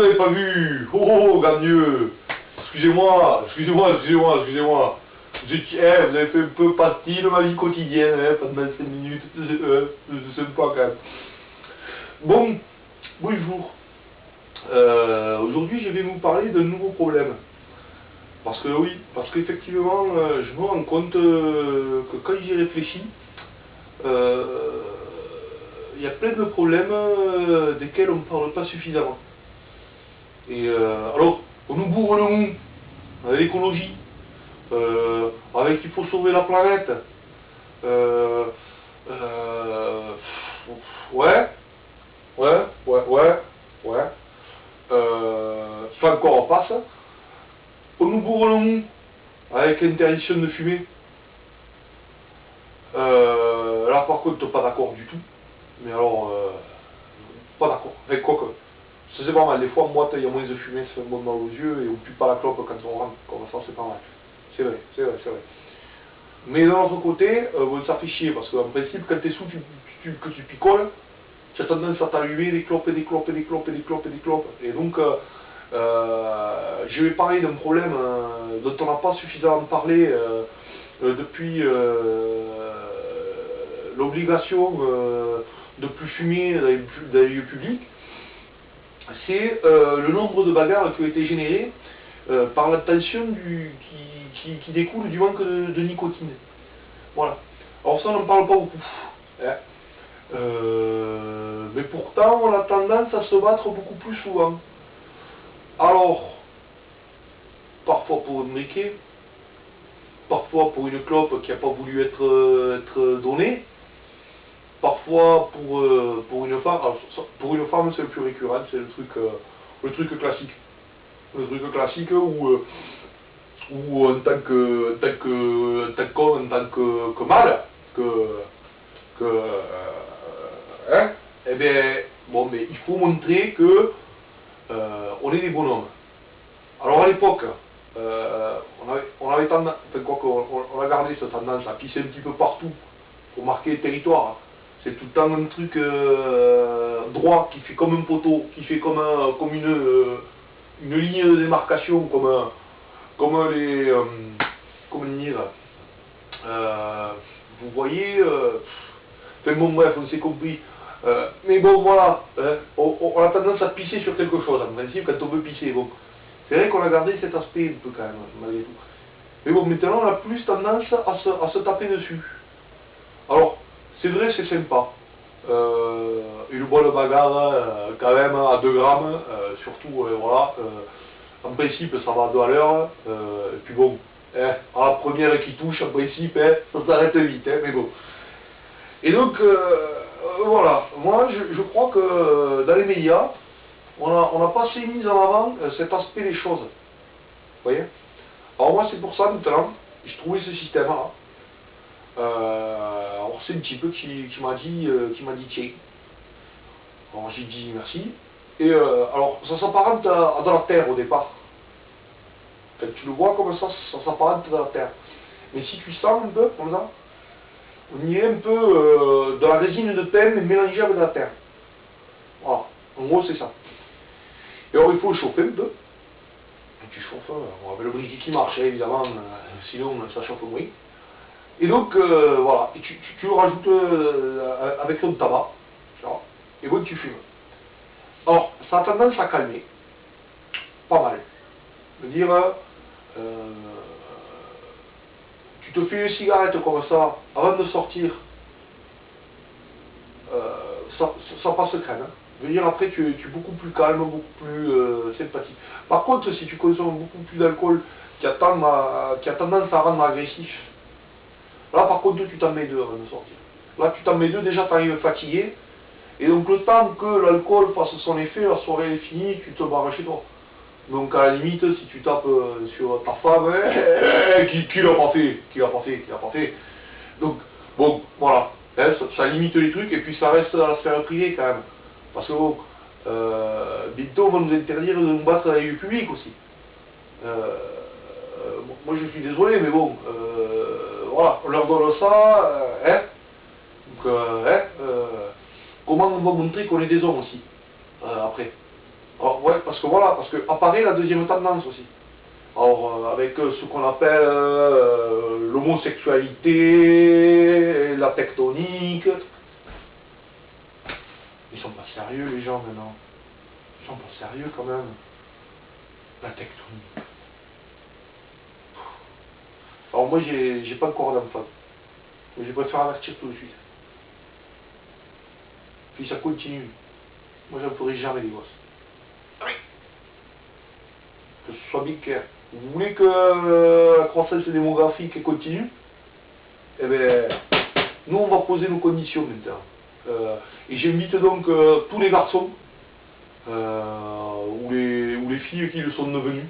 n'avez pas vu. Oh, oh, gagneux. Excusez-moi. Vous avez fait un peu partie de ma vie quotidienne pendant 5 minutes. C'est sympa quand même. Bon, bonjour. Aujourd'hui, je vais vous parler d'un nouveau problème. Parce que oui, parce qu'effectivement, je me rends compte que quand j'y réfléchis, il y a plein de problèmes desquels on ne parle pas suffisamment. Et alors, on nous bourre le mou avec l'écologie, avec il faut sauver la planète. Ouais, ça encore on passe. On nous bourre le mou avec l'interdiction de fumer. Là par contre pas d'accord du tout. Mais alors, pas d'accord. Avec quoi que. C'est pas mal. Des fois, moi, il y a moins de fumée, ça fait moins mal aux yeux et on pue pas la clope quand on rentre. Comme ça, c'est pas mal. C'est vrai. Mais d'un autre côté, ça fait chier parce qu'en principe, quand t'es sous, que tu picoles, tu as tendance à t'allumer des clopes. Et donc, je vais parler d'un problème dont on n'a pas suffisamment parlé depuis l'obligation de plus fumer dans les lieux publics. C'est le nombre de bagarres qui ont été générées par la tension qui découle du manque de nicotine. Voilà. Alors ça, on n'en parle pas beaucoup. Hein. Mais pourtant, on a tendance à se battre beaucoup plus souvent. Alors, parfois pour un briquet, parfois pour une clope qui n'a pas voulu être donnée, parfois pour une femme. Alors, pour une femme, c'est le plus récurrent, c'est le truc classique. Le truc classique où en tant qu'homme, en tant que mâle, hein, eh bien, bon, mais il faut montrer que on est des bonhommes. Alors à l'époque, on avait tendance, enfin quoi qu'on a gardé cette tendance à pisser un petit peu partout pour marquer le territoire. C'est tout le temps un truc droit qui fait comme un poteau, qui fait comme une ligne de démarcation, comme les, comment dire, vous voyez, enfin bon bref, on s'est compris. Mais bon voilà, on a tendance à pisser sur quelque chose en principe quand on veut pisser. Bon. C'est vrai qu'on a gardé cet aspect un peu quand même, malgré tout. Mais bon, maintenant on a plus tendance à se taper dessus. Alors, c'est vrai, c'est sympa. Une bonne bagarre, quand même, à 2 grammes, surtout, voilà. En principe, ça va à 2 à l'heure. Et puis bon, à la première qui touche, en principe, ça s'arrête vite, mais bon. Et donc, voilà. Moi, je crois que dans les médias, on n'a pas assez mis en avant cet aspect des choses. Vous voyez? Alors moi, c'est pour ça, maintenant, j'ai trouvé ce système-là. Alors c'est un petit peu qui m'a dit tiens. Alors j'ai dit merci. Et alors ça s'apparente à de la terre au départ. Quand tu le vois comme ça s'apparente à de la terre. Mais si tu sens un peu comme ça, on y est un peu de la résine de thym mélangée avec de la terre. Voilà, en gros c'est ça. Et alors il faut le chauffer un peu. Et tu chauffes, avec le briquet qui marche, évidemment, sinon ça chauffe moins. Et donc, voilà, et tu le rajoutes avec ton tabac, et bon, tu fumes. Alors, ça a tendance à calmer, pas mal. Je veux dire, tu te fais une cigarette comme ça, avant de sortir, ça passe crème. Hein. Je veux dire, après, tu es beaucoup plus calme, beaucoup plus sympathique. Par contre, si tu consommes beaucoup plus d'alcool, qui a tendance à rendre agressif, là, par contre, tu t'en mets 2 avant de sortir. Là, tu t'en mets 2, déjà, tu arrives fatigué. Et donc, le temps que l'alcool fasse son effet, la soirée est finie, tu te barres chez toi. Donc, à la limite, si tu tapes sur ta femme, qui l'a pas fait. Donc, bon, voilà. Hein, ça limite les trucs, et puis ça reste dans la sphère privée, quand même. Parce que, bon, bientôt, on va nous interdire de nous battre dans les lieux publics aussi. Moi, je suis désolé, mais bon... voilà, on leur donne ça, hein. Donc, comment on va montrer qu'on est des hommes aussi, après. Alors, ouais, parce que voilà, parce que apparaît la deuxième tendance aussi. Alors, avec ce qu'on appelle l'homosexualité, la tectonique. Ils sont pas sérieux, les gens, maintenant. Ils sont pas sérieux, quand même. La tectonique. Alors, moi, j'ai pas encore d'enfant. Mais je préfère avertir tout de suite. Puis ça continue. Moi, j'en ferai jamais des gosses. Que ce soit bien clair. Vous voulez que la croissance démographique continue? Eh bien, nous, on va poser nos conditions maintenant. Et j'invite donc tous les garçons, ou les filles qui le sont devenus,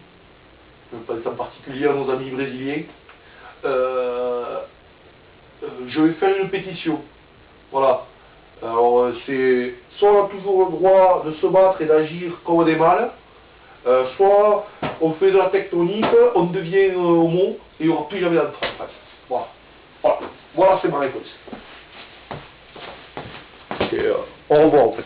je pense en particulier à nos amis brésiliens. Je vais faire une pétition. Voilà. Alors, c'est soit on a toujours le droit de se battre et d'agir comme des mâles, soit on fait de la tectonique, on devient homo, et il n'y aura plus jamais d'enfants. Voilà. Voilà, voilà c'est ma réponse. Et, au revoir en fait.